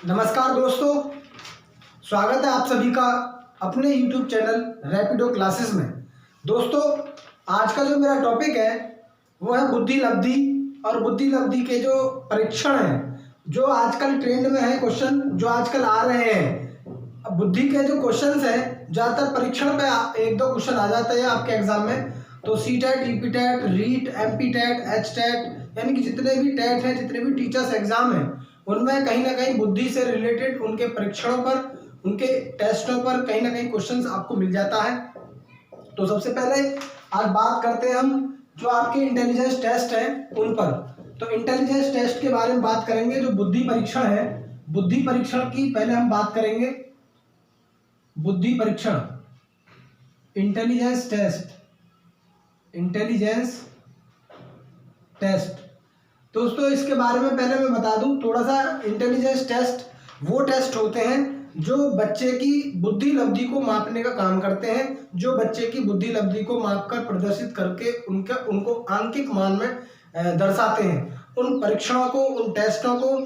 नमस्कार दोस्तों, स्वागत है आप सभी का अपने YouTube चैनल रैपिडो क्लासेस में। दोस्तों, आज का जो मेरा टॉपिक है वो है बुद्धि लब्धि और बुद्धि लब्धि के जो परीक्षण हैं, जो आजकल ट्रेंड में है, क्वेश्चन जो आजकल आ रहे हैं। बुद्धि के जो क्वेश्चंस हैं ज़्यादातर परीक्षण पे एक दो क्वेश्चन आ जाते हैं आपके एग्जाम में। तो CTET, EPTET, REET, MPTET, HTET यानी कि जितने भी टेट हैं, जितने भी टीचर्स एग्जाम हैं, उनमें कहीं ना कहीं बुद्धि से रिलेटेड उनके परीक्षणों पर, उनके टेस्टों पर कहीं ना कहीं क्वेश्चंस आपको मिल जाता है। तो सबसे पहले आज बात करते हैं हम जो आपके इंटेलिजेंस टेस्ट हैं उन पर। तो इंटेलिजेंस टेस्ट के बारे में बात करेंगे। जो बुद्धि परीक्षण है, बुद्धि परीक्षण की पहले हम बात करेंगे। बुद्धि परीक्षण, इंटेलिजेंस टेस्ट, इंटेलिजेंस टेस्ट। दोस्तों, इसके बारे में पहले मैं बता दूं थोड़ा सा। इंटेलिजेंस टेस्ट वो टेस्ट होते हैं जो बच्चे की बुद्धि लब्धि को मापने का काम करते हैं, जो बच्चे की बुद्धि लब्धि को मापकर प्रदर्शित करके उनको आंकिक मान में दर्शाते हैं। उन परीक्षणों को, उन टेस्टों को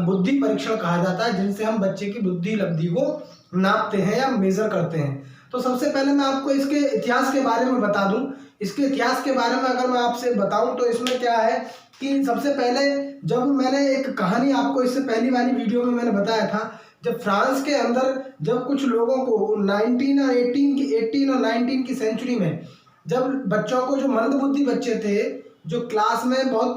बुद्धि परीक्षण कहा जाता है, जिनसे हम बच्चे की बुद्धि लब्धि को नापते हैं या मेजर करते हैं। तो सबसे पहले मैं आपको इसके इतिहास के बारे में बता दूं। इसके इतिहास के बारे में अगर मैं आपसे बताऊं तो इसमें क्या है कि सबसे पहले जब मैंने एक कहानी आपको इससे पहली वाली वीडियो में मैंने बताया था, जब फ्रांस के अंदर जब कुछ लोगों को 18 और 19 की सेंचुरी में जब बच्चों को, जो मंदबुद्धि बच्चे थे, जो क्लास में बहुत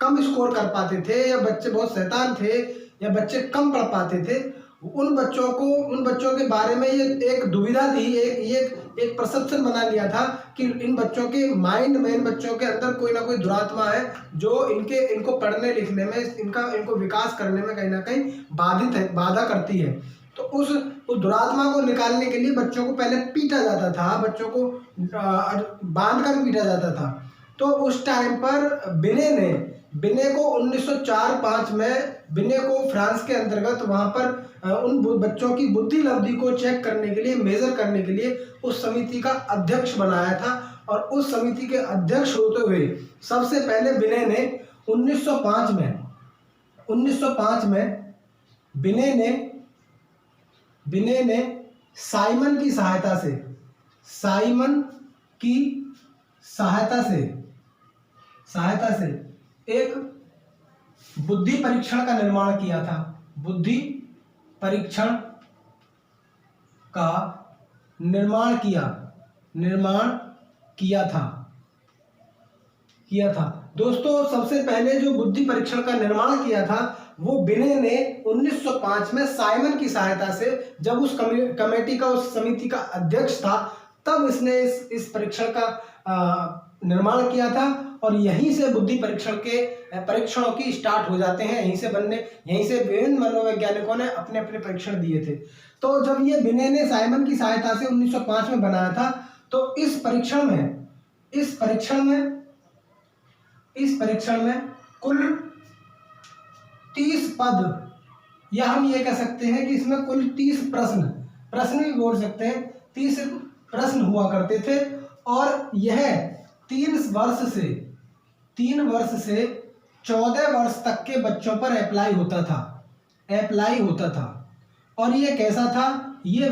कम स्कोर कर पाते थे, या बच्चे बहुत शैतान थे, या बच्चे कम पढ़ पाते थे, उन बच्चों के बारे में ये एक दुविधा थी, एक परसेप्शन बना लिया था कि इन बच्चों के माइंड में, इन बच्चों के अंदर कोई ना कोई दुरात्मा है जो इनको पढ़ने लिखने में, इनको विकास करने में कहीं ना कहीं बाधा करती है। तो उस दुरात्मा को निकालने के लिए बच्चों को पहले पीटा जाता था, बच्चों को बांध कर पीटा जाता था। तो उस टाइम पर बिने को 1904-5 में बिने को फ्रांस के अंतर्गत वहां पर उन बच्चों की बुद्धि लब्धि को चेक करने के लिए, मेजर करने के लिए उस समिति का अध्यक्ष बनाया था। और उस समिति के अध्यक्ष होते हुए सबसे पहले बिने ने 1905 में बिने ने साइमन की सहायता से एक बुद्धि परीक्षण का निर्माण किया था। बुद्धि परीक्षण का निर्माण किया था। दोस्तों, सबसे पहले जो बुद्धि परीक्षण का निर्माण किया था वो बिने ने 1905 में साइमन की सहायता से, जब उस कमेटी का, उस समिति का अध्यक्ष था, तब इसने इस परीक्षण का निर्माण किया था। और यहीं से बुद्धि परीक्षणों की स्टार्ट हो जाते हैं। यहीं से विभिन्न मनोवैज्ञानिकों ने अपने अपने परीक्षण दिए थे। तो जब ये बिने ने साइमन की सहायता से 1905 में बनाया था, तो इस परीक्षण में कुल 30 पद, या हम ये कह सकते हैं कि इसमें कुल 30 प्रश्न भी बोल सकते हैं, 30 प्रश्न हुआ करते थे। और यह 3 वर्ष से 14 वर्ष तक के बच्चों पर अप्लाई होता था। और ये कैसा था? ये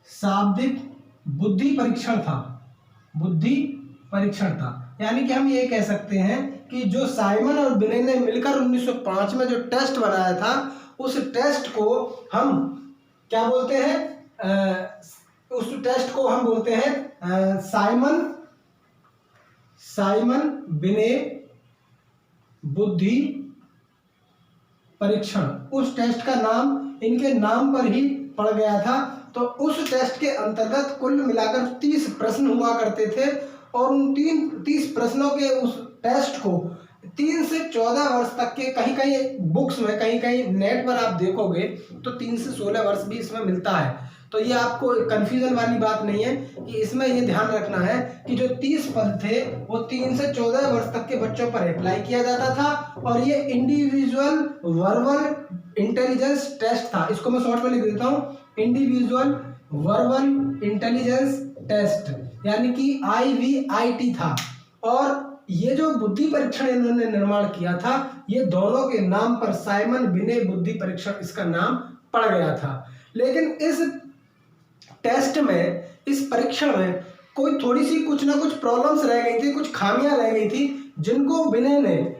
शाब्दिक बुद्धि परीक्षण था। यानी कि हम ये कह सकते हैं कि जो साइमन और बिने ने मिलकर 1905 में जो टेस्ट बनाया था, उस टेस्ट को हम क्या बोलते हैं? उस टेस्ट को हम बोलते हैं साइमन बिने बुद्धि परीक्षण। उस टेस्ट का नाम इनके नाम पर ही पड़ गया था। तो उस टेस्ट के अंतर्गत कुल मिलाकर 30 प्रश्न हुआ करते थे। और उन 30 प्रश्नों के उस टेस्ट को 3 से 14 वर्ष तक के, कहीं बुक्स में, कहीं नेट पर आप देखोगे तो 3 से 16 वर्ष भी इसमें मिलता है। तो ये आपको कंफ्यूजन वाली बात नहीं है कि इसमें ये ध्यान रखना है कि जो 30 पद थे वो 3 से 14 वर्ष तक के बच्चों पर अप्लाई किया जाता था। और ये इंडिविजुअल वर्बल इंटेलिजेंस टेस्ट था। इसको मैं शॉर्ट में लिख देता हूँ, इंडिविजुअल वर्बल इंटेलिजेंस टेस्ट, यानी कि IVIT था। और ये जो बुद्धि परीक्षण इन्होंने निर्माण किया था, ये दोनों के नाम पर साइमन बिने बुद्धि परीक्षण इसका नाम पड़ गया था। लेकिन इस टेस्ट में, इस परीक्षण में कोई थोड़ी सी कुछ ना कुछ प्रॉब्लम्स रह गई थी, कुछ खामियां रह गई थी, जिनको बिने ने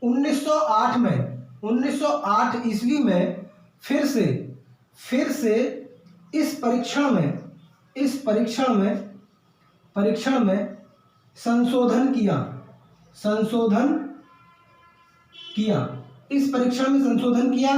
1908 ईस्वी में फिर से इस परीक्षण में संशोधन किया। इस परीक्षण में संशोधन किया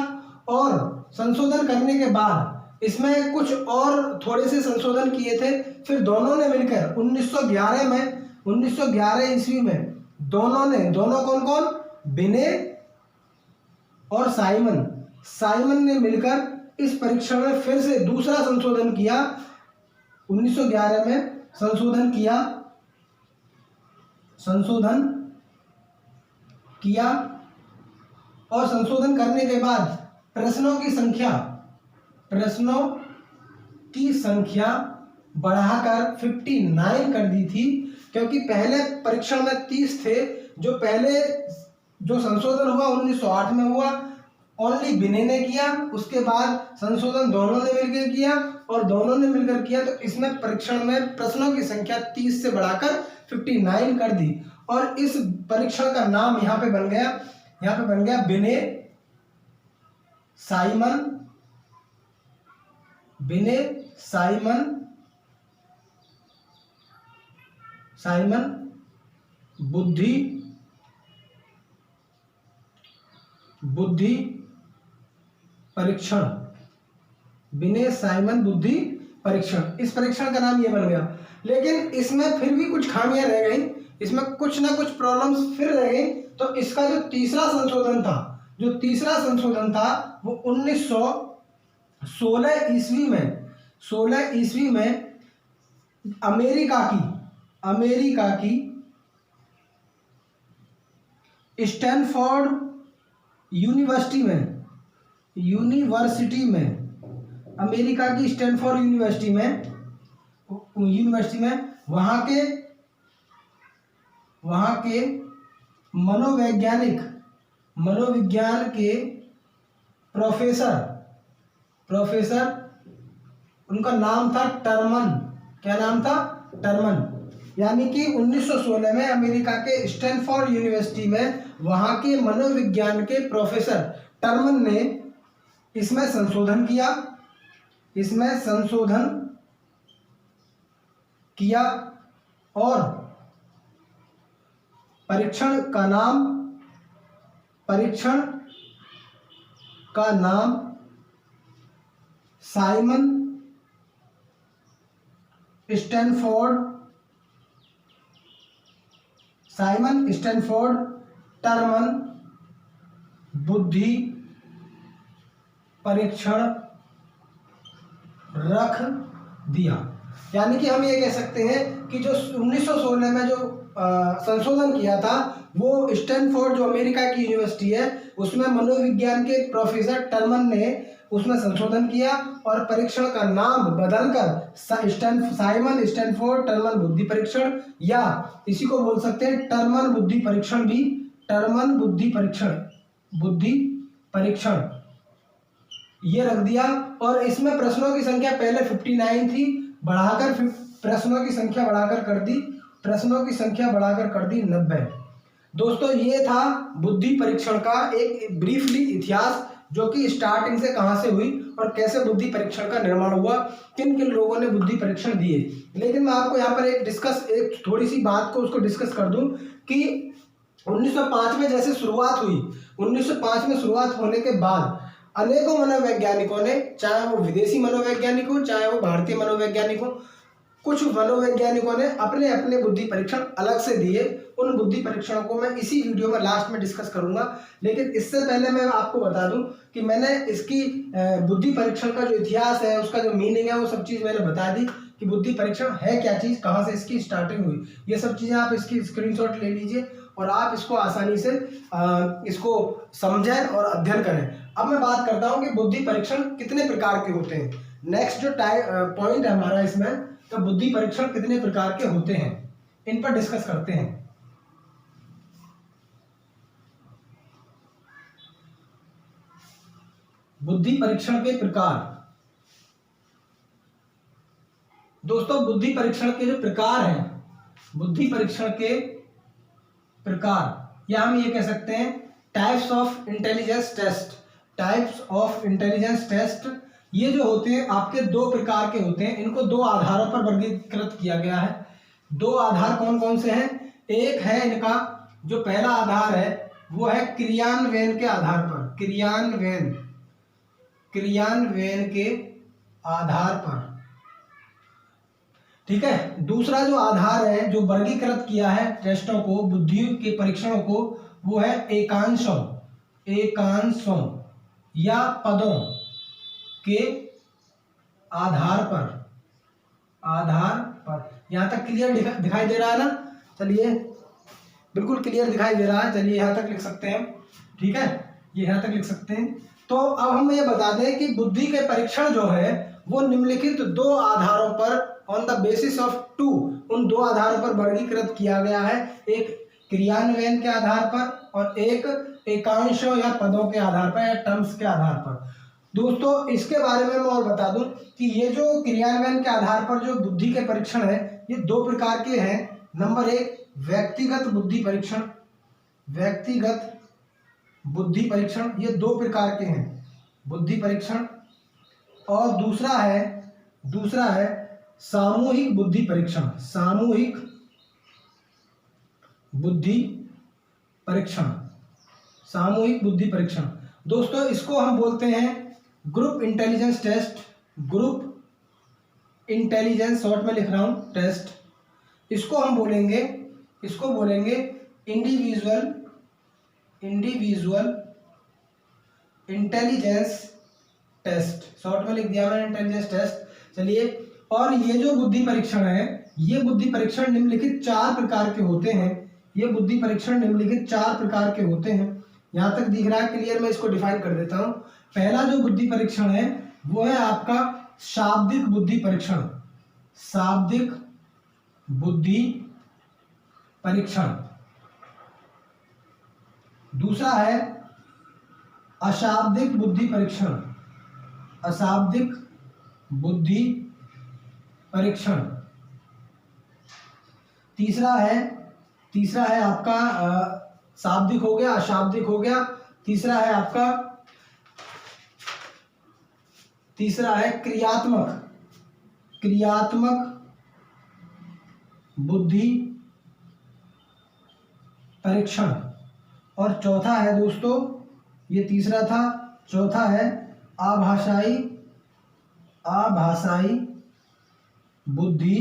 और संशोधन करने के बाद इसमें कुछ और थोड़े से संशोधन किए थे। फिर दोनों ने मिलकर 1911 ईस्वी में दोनों कौन, बिने और साइमन ने मिलकर इस परीक्षण में फिर से दूसरा संशोधन किया। 1911 में संशोधन किया और संशोधन करने के बाद प्रश्नों की संख्या बढ़ाकर 59 कर दी थी, क्योंकि पहले परीक्षण में 30 थे। जो संशोधन हुआ 1908 में हुआ, ओनली बिने ने किया। उसके बाद संशोधन दोनों ने मिलकर किया, तो इसमें परीक्षण में प्रश्नों की संख्या 30 से बढ़ाकर 59 कर दी और इस परीक्षण का नाम यहाँ पे बन गया बिने साइमन बुद्धि परीक्षण। बिने साइमन बुद्धि परीक्षण, इस परीक्षण का नाम ये बन गया। लेकिन इसमें फिर भी कुछ खामियां रह गई, इसमें कुछ ना कुछ प्रॉब्लम्स फिर रह गई। तो इसका जो तीसरा संशोधन था वो 1916 ईस्वी में अमेरिका की स्टैनफोर्ड यूनिवर्सिटी में अमेरिका की स्टैनफोर्ड यूनिवर्सिटी में वहाँ के मनोविज्ञान के प्रोफेसर, उनका नाम था टर्मन। क्या नाम था? टर्मन। यानी कि 1916 में अमेरिका के स्टैनफोर्ड यूनिवर्सिटी में वहाँ के मनोविज्ञान के प्रोफेसर टर्मन ने इसमें संशोधन किया और परीक्षण का नाम साइमन स्टैनफोर्ड टर्मन बुद्धि परीक्षण रख दिया। यानी कि हम ये कह सकते हैं कि जो 1916 में जो संशोधन किया था, वो स्टैनफोर्ड जो अमेरिका की यूनिवर्सिटी है उसमें मनोविज्ञान के प्रोफेसर टर्मन ने उसमें संशोधन किया और परीक्षण का नाम बदलकर साइमन स्टैनफोर्ड टर्मन बुद्धि परीक्षण, या इसी को बोल सकते हैं टर्मन बुद्धि परीक्षण भी, टर्मन बुद्धि परीक्षण ये रख दिया। और इसमें प्रश्नों की संख्या पहले 59 थी, प्रश्नों की संख्या बढ़ाकर कर दी 90। दोस्तों ये था बुद्धि परीक्षण का एक ब्रीफली इतिहास, जो कि स्टार्टिंग से कहां से हुई और कैसे बुद्धि परीक्षण का निर्माण हुआ, किन किन लोगों ने बुद्धि परीक्षण दिए। लेकिन मैं आपको यहाँ पर एक थोड़ी सी बात को उसको डिस्कस कर दूं कि 1905 में जैसे शुरुआत हुई, 1905 में शुरुआत होने के बाद अनेकों मनोवैज्ञानिकों ने, चाहे वो विदेशी मनोवैज्ञानिक हो चाहे वो भारतीय मनोवैज्ञानिक हो, कुछ मनोवैज्ञानिकों ने अपने अपने बुद्धि परीक्षण अलग से दिए। उन बुद्धि परीक्षणों को मैं इसी वीडियो में लास्ट में डिस्कस करूंगा। लेकिन इससे पहले मैं आपको बता दूं कि मैंने इसकी बुद्धि परीक्षण का जो इतिहास है, उसका जो मीनिंग है, वो सब चीज़ मैंने बता दी कि बुद्धि परीक्षण है क्या चीज़, कहाँ से इसकी स्टार्टिंग हुई। ये सब चीज़ें आप इसकी स्क्रीनशॉट ले लीजिए और आप इसको आसानी से इसको समझें और अध्ययन करें। अब मैं बात करता हूँ कि बुद्धि परीक्षण कितने प्रकार के होते हैं। नेक्स्ट जो पॉइंट है हमारा इसमें, तो बुद्धि परीक्षण कितने प्रकार के होते हैं, इन पर डिस्कस करते हैं। बुद्धि परीक्षण के प्रकार। दोस्तों बुद्धि परीक्षण के जो प्रकार हैं, बुद्धि परीक्षण के प्रकार, या हम ये कह सकते हैं types of intelligence test. Types of intelligence test ये जो होते हैं आपके दो प्रकार के होते हैं। इनको दो आधारों पर वर्गीकृत किया गया है। दो आधार कौन कौन से हैं? एक है इनका जो पहला आधार है वो है क्रियान्वयन के आधार पर, क्रियान्वयन के आधार पर, ठीक है। दूसरा जो आधार है जो वर्गीकृत किया है टेस्टों को, बुद्धि के परीक्षणों को, वो है एकांशों या पदों के आधार पर। यहां तक क्लियर दिखाई दे रहा है ना? चलिए बिल्कुल क्लियर दिखाई दे रहा है। चलिए यहां तक लिख सकते हैं, ठीक है, ये यहां तक लिख सकते हैं। तो अब हम ये बता दें कि बुद्धि के परीक्षण जो है वो निम्नलिखित दो आधारों पर, on the basis of two, उन दो आधारों पर वर्गीकृत किया गया है। एक क्रियान्वयन के आधार पर और एक एकांशों या पदों के आधार पर या टर्म्स के आधार पर। दोस्तों इसके बारे में मैं और बता दूं कि ये जो क्रियान्वयन के आधार पर जो बुद्धि के परीक्षण है ये दो प्रकार के हैं। नंबर एक व्यक्तिगत बुद्धि परीक्षण, व्यक्तिगत बुद्धि परीक्षण, ये दो प्रकार के हैं बुद्धि परीक्षण। और दूसरा है सामूहिक बुद्धि परीक्षण, सामूहिक बुद्धि परीक्षण, सामूहिक बुद्धि परीक्षण। दोस्तों इसको हम बोलते हैं group intelligence test, group intelligence, short में लिख रहा हूं टेस्ट। इसको हम बोलेंगे इंडिविजुअल इंटेलिजेंस टेस्ट, शॉर्ट में लिख दिया मैंने इंटेलिजेंस टेस्ट। चलिए, और ये जो बुद्धि परीक्षण है ये बुद्धि परीक्षण निम्नलिखित चार प्रकार के होते हैं। ये बुद्धि परीक्षण निम्नलिखित चार प्रकार के होते हैं। यहां तक दिख रहा है क्लियर? मैं इसको डिफाइन कर देता हूं। पहला जो बुद्धि परीक्षण है वो है आपका शाब्दिक बुद्धि परीक्षण, शाब्दिक बुद्धि परीक्षण। दूसरा है अशाब्दिक बुद्धि परीक्षण, अशाब्दिक बुद्धि परीक्षण। तीसरा है आपका शाब्दिक हो गया, अशाब्दिक हो गया। तीसरा है क्रियात्मक बुद्धि परीक्षण। और चौथा है दोस्तों, ये तीसरा था, चौथा है आभासाई बुद्धि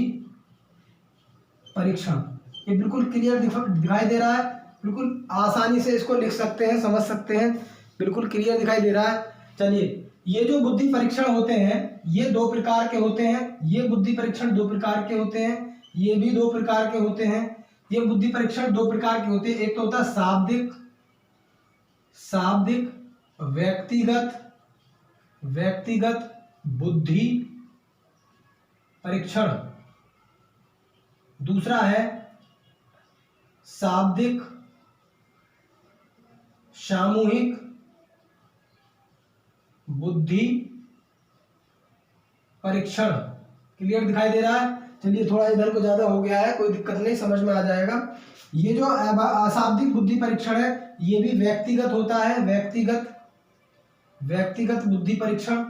परीक्षण। ये बिल्कुल क्लियर दिखाई दे रहा है, बिल्कुल आसानी से इसको लिख सकते हैं, समझ सकते हैं, बिल्कुल क्लियर दिखाई दे रहा है। चलिए, ये जो बुद्धि परीक्षण होते हैं ये दो प्रकार के होते हैं। ये बुद्धि परीक्षण दो प्रकार के होते हैं, ये भी दो प्रकार के होते हैं। ये बुद्धि परीक्षण दो प्रकार के होते हैं। एक तो होता है शाब्दिक व्यक्तिगत बुद्धि परीक्षण। दूसरा है शाब्दिक सामूहिक बुद्धि परीक्षण। क्लियर दिखाई दे रहा है? चलिए, थोड़ा इधर को ज्यादा हो गया है, कोई दिक्कत नहीं, समझ में आ जाएगा। ये जो अशाब्दिक बुद्धि परीक्षण है ये भी व्यक्तिगत होता है, व्यक्तिगत बुद्धि परीक्षण।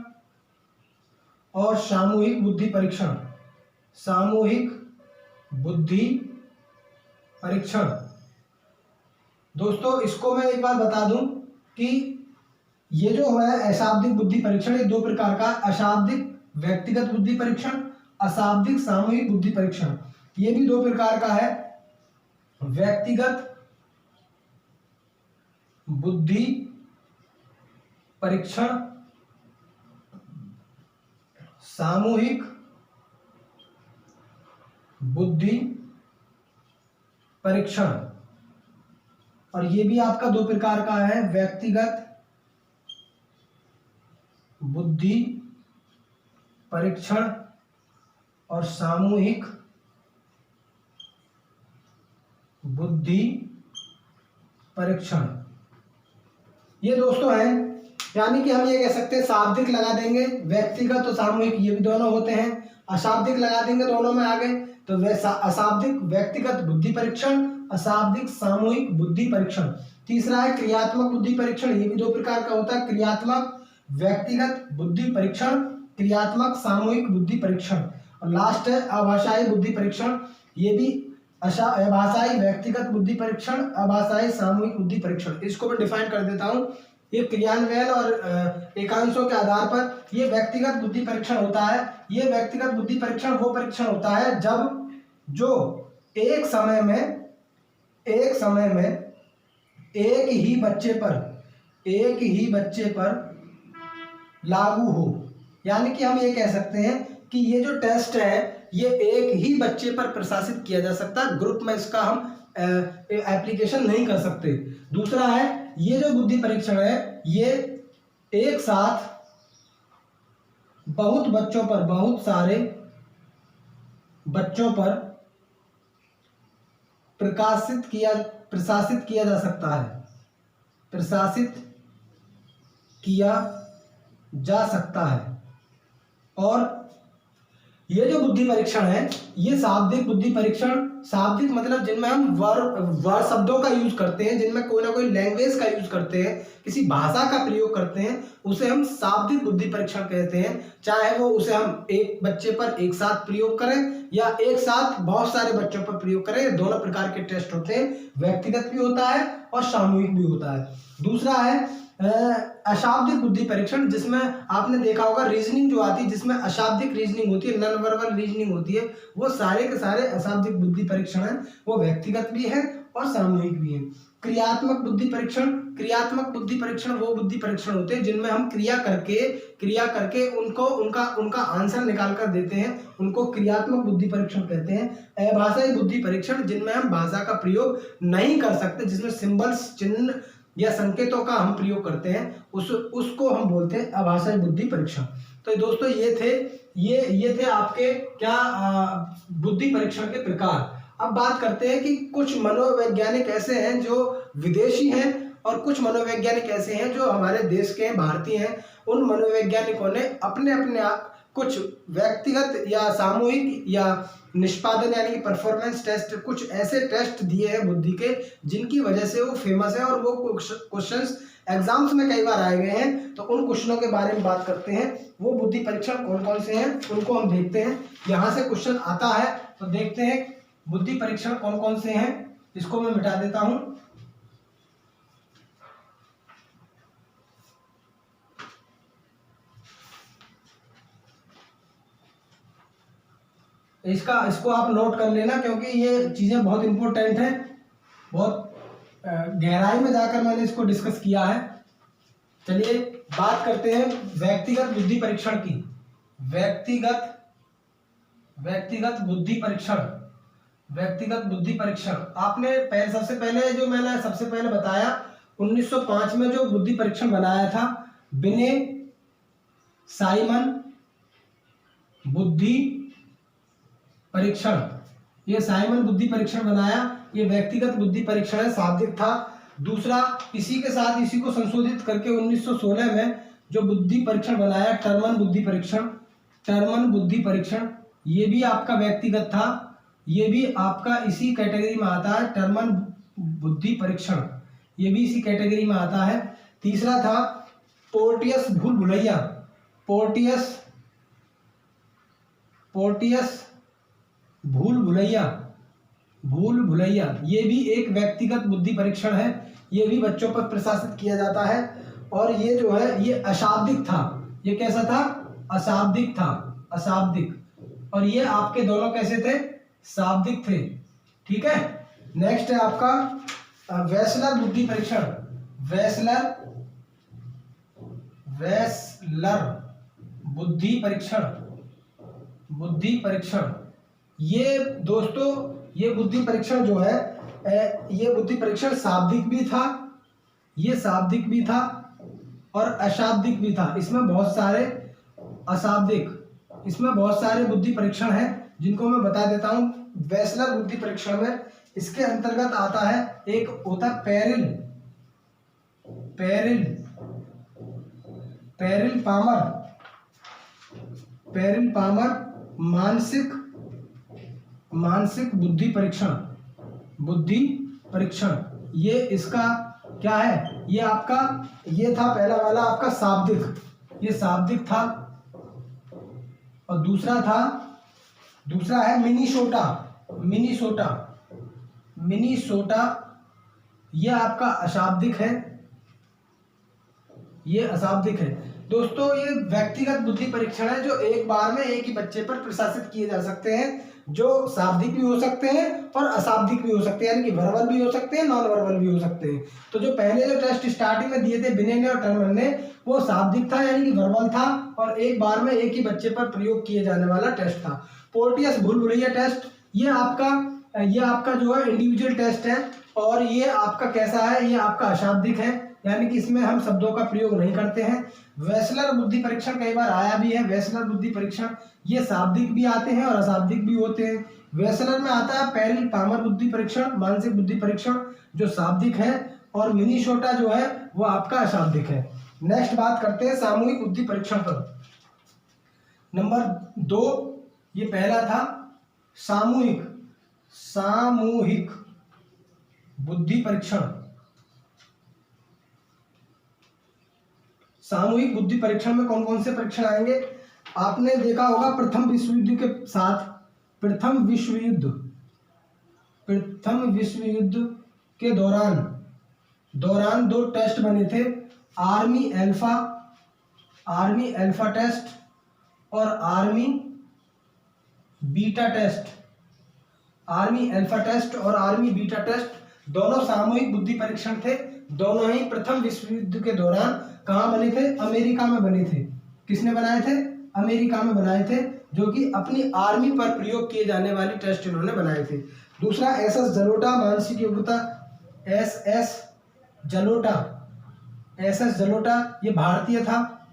और सामूहिक बुद्धि परीक्षण, सामूहिक बुद्धि परीक्षण। दोस्तों इसको मैं एक बार बता दूं कि ये जो है अशाब्दिक बुद्धि परीक्षण ये दो प्रकार का, अशाब्दिक व्यक्तिगत बुद्धि परीक्षण, अशाब्दिक सामूहिक बुद्धि परीक्षण। ये भी दो प्रकार का है, व्यक्तिगत बुद्धि परीक्षण, सामूहिक बुद्धि परीक्षण। और ये भी आपका दो प्रकार का है, व्यक्तिगत बुद्धि परीक्षण और सामूहिक बुद्धि परीक्षण। ये दोस्तों हैं यानी कि हम ये कह सकते हैं शाब्दिक लगा देंगे, व्यक्तिगत और सामूहिक ये भी दोनों होते हैं। अशाब्दिक लगा देंगे दोनों में आगे तो वैसा अशाब्दिक व्यक्तिगत बुद्धि परीक्षण, अशाब्दिक सामूहिक बुद्धि परीक्षण। तीसरा है क्रियात्मक बुद्धि परीक्षण, ये भी दो प्रकार का होता है, क्रियात्मक व्यक्तिगत बुद्धि परीक्षण, क्रियात्मक सामूहिक बुद्धि परीक्षण। और लास्ट है अभाषाई बुद्धि परीक्षण, ये भी अभाषाई व्यक्तिगत बुद्धि परीक्षण, अभाषाई सामूहिक बुद्धि परीक्षण। इसको मैं डिफाइन कर देता हूँ। ये क्रियान्वयन और एकांशों के आधार पर ये व्यक्तिगत बुद्धि परीक्षण होता है। ये व्यक्तिगत बुद्धि परीक्षण वो परीक्षण होता है जब जो एक समय में एक ही बच्चे पर लागू हो। यानी कि हम ये कह सकते हैं कि ये जो टेस्ट है ये एक ही बच्चे पर प्रशासित किया जा सकता है, ग्रुप में इसका हम एप्लीकेशन नहीं कर सकते। दूसरा है ये जो बुद्धि परीक्षण है ये एक साथ बहुत सारे बच्चों पर प्रशासित किया जा सकता है, प्रशासित किया जा सकता है। और ये जो बुद्धि परीक्षण है ये शाब्दिक बुद्धि परीक्षण, शाब्दिक मतलब जिनमें हम वर्ड शब्दों का यूज करते हैं, जिनमें कोई ना कोई लैंग्वेज का यूज करते हैं, किसी भाषा का प्रयोग करते हैं, उसे हम शाब्दिक बुद्धि परीक्षण कहते हैं। चाहे वो उसे हम एक बच्चे पर एक साथ प्रयोग करें या एक साथ बहुत सारे बच्चों पर प्रयोग करें, दोनों प्रकार के टेस्ट होते हैं, व्यक्तिगत भी होता है और सामूहिक भी होता है। दूसरा है अशाब्दिक बुद्धि परीक्षण, जिसमें आपने देखा होगा रीजनिंग जो आती है, जिसमें अशाब्दिक रीजनिंग होती है, नॉन वर्बल रीजनिंग होती है, वो सारे के सारे अशाब्दिक बुद्धि परीक्षण है, वो व्यक्तिगत भी है और सामूहिक भी है। क्रियात्मक बुद्धि परीक्षण वो बुद्धि परीक्षण होते हैं जिनमें हम क्रिया करके उनको उनका आंसर निकाल कर देते हैं, उनको क्रियात्मक बुद्धि परीक्षण कहते हैं। अभाषाई बुद्धि परीक्षण जिनमें हम भाषा का प्रयोग नहीं कर सकते, जिसमें सिंबल्स, चिन्ह या संकेतों का हम प्रयोग करते हैं, उसको हम बोलते हैं अभाषाई बुद्धि परीक्षण। तो दोस्तों ये थे आपके क्या बुद्धि परीक्षण के प्रकार। अब बात करते हैं कि कुछ मनोवैज्ञानिक ऐसे हैं जो विदेशी हैं और कुछ मनोवैज्ञानिक ऐसे हैं जो हमारे देश के हैं, भारतीय हैं। उन मनोवैज्ञानिकों ने अपने कुछ व्यक्तिगत या सामूहिक या निष्पादन यानी कि परफॉर्मेंस टेस्ट, कुछ ऐसे टेस्ट दिए हैं बुद्धि के जिनकी वजह से वो फेमस है और वो क्वेश्चंस एग्जाम्स में कई बार आए गए हैं। तो उन क्वेश्चनों के बारे में बात करते हैं। वो बुद्धि परीक्षण कौन कौन से हैं उनको हम देखते हैं। यहाँ से क्वेश्चन आता है तो देखते हैं बुद्धि परीक्षण कौन कौन से हैं। इसको मैं मिटा देता हूं। इसको आप नोट कर लेना क्योंकि ये चीजें बहुत इंपॉर्टेंट हैं, बहुत गहराई में जाकर मैंने इसको डिस्कस किया है। चलिए बात करते हैं व्यक्तिगत बुद्धि परीक्षण की। व्यक्तिगत बुद्धि परीक्षण आपने सबसे पहले बताया 1905 में जो बुद्धि परीक्षण बनाया था, बिने साइमन बुद्धि परीक्षण। ये साइमन बुद्धि परीक्षण बनाया, ये व्यक्तिगत बुद्धि परीक्षण है, शाब्दिक था। दूसरा इसी के साथ इसी को संशोधित करके 1916 में जो बुद्धि परीक्षण बनाया टर्मन बुद्धि परीक्षण, ये भी आपका व्यक्तिगत था, ये भी आपका इसी कैटेगरी में आता है। टर्मन बुद्धि परीक्षण ये भी इसी कैटेगरी में आता है। तीसरा था पोर्टियस भूल भुलैया, ये भी एक व्यक्तिगत बुद्धि परीक्षण है, ये भी बच्चों पर प्रशासित किया जाता है। और ये जो है ये अशाब्दिक था। ये कैसा था? अशाब्दिक। और ये आपके दोनों कैसे थे? शाब्दिक थे। ठीक है। नेक्स्ट है आपका वेसलर बुद्धि परीक्षण। वेसलर बुद्धि परीक्षण ये दोस्तों ये बुद्धि परीक्षण जो है ये बुद्धि परीक्षण शाब्दिक भी था और अशाब्दिक भी था। इसमें बहुत सारे बुद्धि परीक्षण हैं जिनको मैं बता देता हूं। वेसलर बुद्धि परीक्षण में इसके अंतर्गत आता है, एक होता पेरिल पेरिल पामर मानसिक बुद्धि परीक्षण। ये इसका क्या है, ये आपका, ये था पहला वाला आपका शाब्दिक, ये शाब्दिक था। और दूसरा है मिनीसोटा, ये आपका अशाब्दिक है, ये अशाब्दिक है। दोस्तों ये व्यक्तिगत बुद्धि परीक्षण है जो एक बार में एक ही बच्चे पर प्रशासित किए जा सकते हैं, जो शाब्दिक भी हो सकते हैं और अशाब्दिक भी हो सकते हैं, यानी कि वर्बल भी हो सकते हैं, नॉन वर्बल भी हो सकते हैं। तो जो पहले जो टेस्ट स्टार्टिंग में दिए थे विनय ने और टर्मन ने, वो शाब्दिक था यानी कि वर्बल था और एक बार में एक ही बच्चे पर प्रयोग किए जाने वाला टेस्ट था। पोर्टियस भूल-भुलैया टेस्ट, ये आपका जो है इंडिविजुअल टेस्ट है और ये आपका कैसा है, ये आपका अशाब्दिक है, यानी कि इसमें हम शब्दों का प्रयोग नहीं करते हैं। वेसलर बुद्धि परीक्षण कई बार आया भी है, वेसलर बुद्धि परीक्षण, ये शाब्दिक भी आते हैं और अशाब्दिक भी होते हैं। वेसलर में आता है पेरिल पामर बुद्धि परीक्षण, मानसिक बुद्धि परीक्षण, जो शाब्दिक है, और मिनीसोटा जो है वो आपका अशाब्दिक है। नेक्स्ट बात करते हैं सामूहिक बुद्धि परीक्षण पर। नंबर 2, ये पहला था सामूहिक बुद्धि परीक्षण। सामूहिक बुद्धि परीक्षण में कौन कौन से परीक्षण आएंगे, आपने देखा होगा प्रथम विश्व युद्ध के साथ, प्रथम विश्व युद्ध के दौरान 2 टेस्ट बने थे, आर्मी अल्फा टेस्ट और army beta test. Army alpha test और आर्मी बीटा टेस्ट दोनों सामूहिक बुद्धि परीक्षण थे। दोनों ही प्रथम विश्व युद्ध के दौरान कहाँ बने थे, अमेरिका में बने थे। किसने बनाए थे, अमेरिका में बनाए थे, जो कि अपनी आर्मी पर प्रयोग किए जाने वाली टेस्ट इन्होंने बनाए थे। दूसरा एसएस जलोटा मानसिक योग्यता, एसएस जलोटा ये भारतीय था,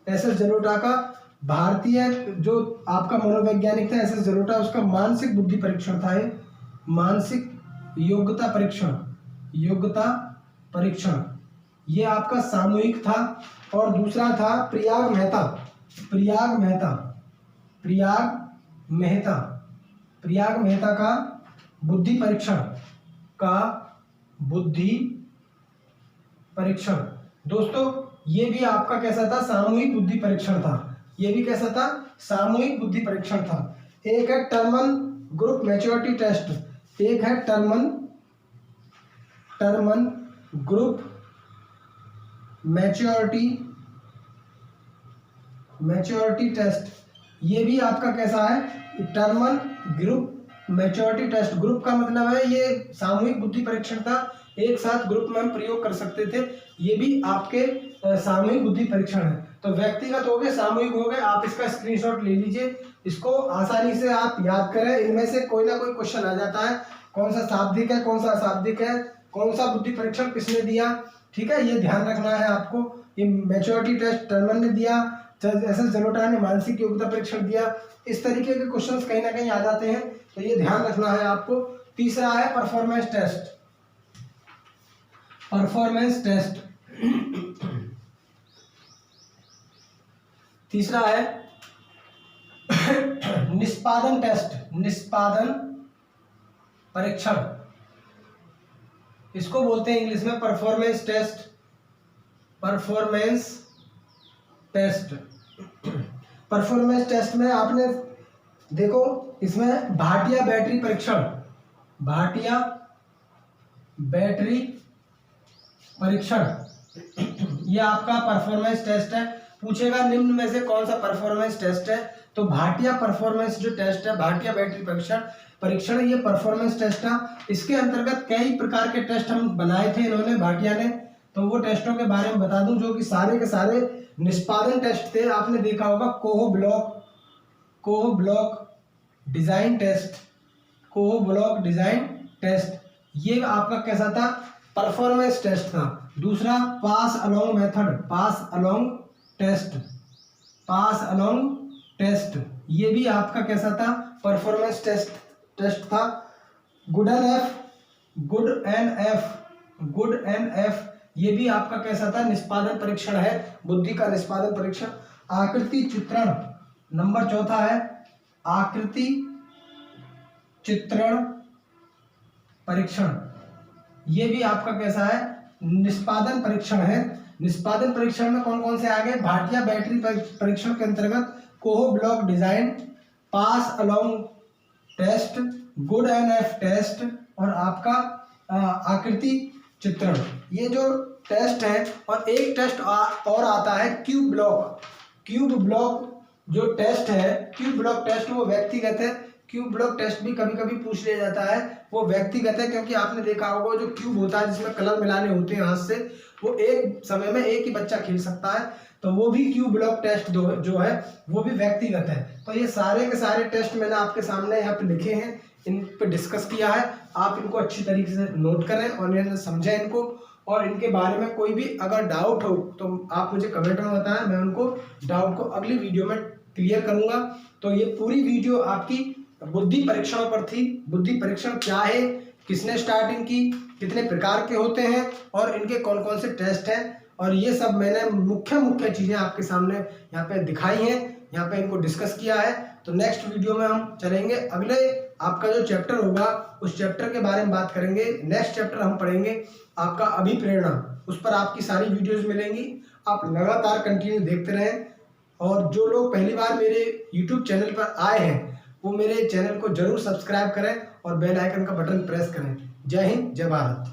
एसएस जलोटा का भारतीय जो आपका मनोवैज्ञानिक था एसएस जलोटा, उसका मानसिक बुद्धि परीक्षण था, ये मानसिक योग्यता परीक्षण, ये आपका सामूहिक था। और दूसरा था प्रयाग मेहता का बुद्धि परीक्षण। दोस्तों ये भी आपका कैसा था, सामूहिक बुद्धि परीक्षण था। ये भी कैसा था, सामूहिक बुद्धि परीक्षण था। एक है टर्मन ग्रुप मैच्योरिटी टेस्ट, एक है टर्मन ग्रुप मैच्योरिटी टेस्ट। ये भी आपका कैसा है, Terman group maturity test. Group का मतलब है ये सामूहिक बुद्धि परीक्षण था, एक साथ ग्रुप में हम प्रयोग कर सकते थे। ये भी आपके सामूहिक बुद्धि परीक्षण है। तो व्यक्तिगत हो गए, सामूहिक हो गए, आप इसका स्क्रीनशॉट ले लीजिए, इसको आसानी से आप याद करें। इनमें से कोई ना कोई क्वेश्चन आ जाता है, कौन सा शाब्दिक है, कौन सा अशाब्दिक है, कौन सा बुद्धि परीक्षण किसने दिया, ठीक है, ये ध्यान रखना है आपको। ये मैच्योरिटी टेस्ट टर्मन ने दिया, एसएस जलोटा ने मानसिक योग्यता परीक्षण दिया, इस तरीके के क्वेश्चंस कहीं ना कहीं आ जाते हैं, तो ये ध्यान रखना है आपको। तीसरा है परफॉर्मेंस टेस्ट। तीसरा है निष्पादन परीक्षण, इसको बोलते हैं इंग्लिश में परफॉर्मेंस टेस्ट। परफॉर्मेंस टेस्ट में आपने देखो, इसमें भाटिया बैटरी परीक्षण, ये आपका परफॉर्मेंस टेस्ट है। पूछेगा निम्न में से कौन सा परफॉर्मेंस टेस्ट है, तो भाटिया परफॉर्मेंस जो टेस्ट है, भाटिया बैटरी परीक्षण ये परफॉर्मेंस टेस्ट था। इसके अंतर्गत कई प्रकार के टेस्ट हम बनाए थे इन्होंने, भाटिया ने, तो वो टेस्टों के बारे में बता दूं, जो कि सारे के सारे निष्पादन टेस्ट थे। आपने देखा होगा कोहो ब्लॉक डिजाइन टेस्ट, ये आपका कैसा था, परफॉर्मेंस टेस्ट था। दूसरा पास अलोंग टेस्ट, ये भी आपका कैसा था, परफॉर्मेंस टेस्ट था। गुड एन एफ, ये भी आपका कैसा था, निष्पादन परीक्षण है, बुद्धि का निष्पादन परीक्षण। आकृति चित्रण नंबर चौथा है, आकृति चित्रण परीक्षण। ये भी आपका कैसा है, निष्पादन परीक्षण है। निष्पादन परीक्षण में कौन कौन से आ गए, भाटिया बैटरी परीक्षण के अंतर्गत Kohs block design, pass along test, good and F test और आपका आकृति चित्रण, ये जो टेस्ट है। और एक टेस्ट और आता है क्यूब ब्लॉक। क्यूब ब्लॉक जो टेस्ट है, क्यूब ब्लॉक टेस्ट वो व्यक्तिगत है। क्यूब ब्लॉक टेस्ट भी कभी कभी पूछ लिया जाता है, वो व्यक्तिगत है, क्योंकि आपने देखा होगा जो क्यूब होता है जिसमें कलर मिलाने होते हैं हाथ से, वो एक समय में एक ही बच्चा खेल सकता है, तो वो भी क्यूब ब्लॉक टेस्ट जो है वो भी व्यक्तिगत है। तो ये सारे के सारे टेस्ट मैंने आपके सामने यहाँ पे लिखे हैं, इन पे डिस्कस किया है। आप इनको अच्छी तरीके से नोट करें और इन्हें समझें इनको, और इनके बारे में कोई भी अगर डाउट हो तो आप मुझे कमेंट में बताएं, मैं उनको डाउट को अगली वीडियो में क्लियर करूंगा। तो ये पूरी वीडियो आपकी बुद्धि परीक्षणों पर थी। बुद्धि परीक्षण क्या है, किसने स्टार्टिंग की, कितने प्रकार के होते हैं और इनके कौन कौन से टेस्ट हैं, और ये सब मैंने मुख्य चीज़ें आपके सामने यहाँ पे दिखाई हैं, यहाँ पे इनको डिस्कस किया है। तो नेक्स्ट वीडियो में हम चलेंगे, अगले आपका जो चैप्टर होगा उस चैप्टर के बारे में बात करेंगे। नेक्स्ट चैप्टर हम पढ़ेंगे आपका अभिप्रेरणा, उस पर आपकी सारी वीडियोस मिलेंगी। आप लगातार कंटिन्यू देखते रहें, और जो लोग पहली बार मेरे यूट्यूब चैनल पर आए हैं वो मेरे चैनल को जरूर सब्सक्राइब करें और बेल आइकन का बटन प्रेस करें। जय हिंद, जय भारत।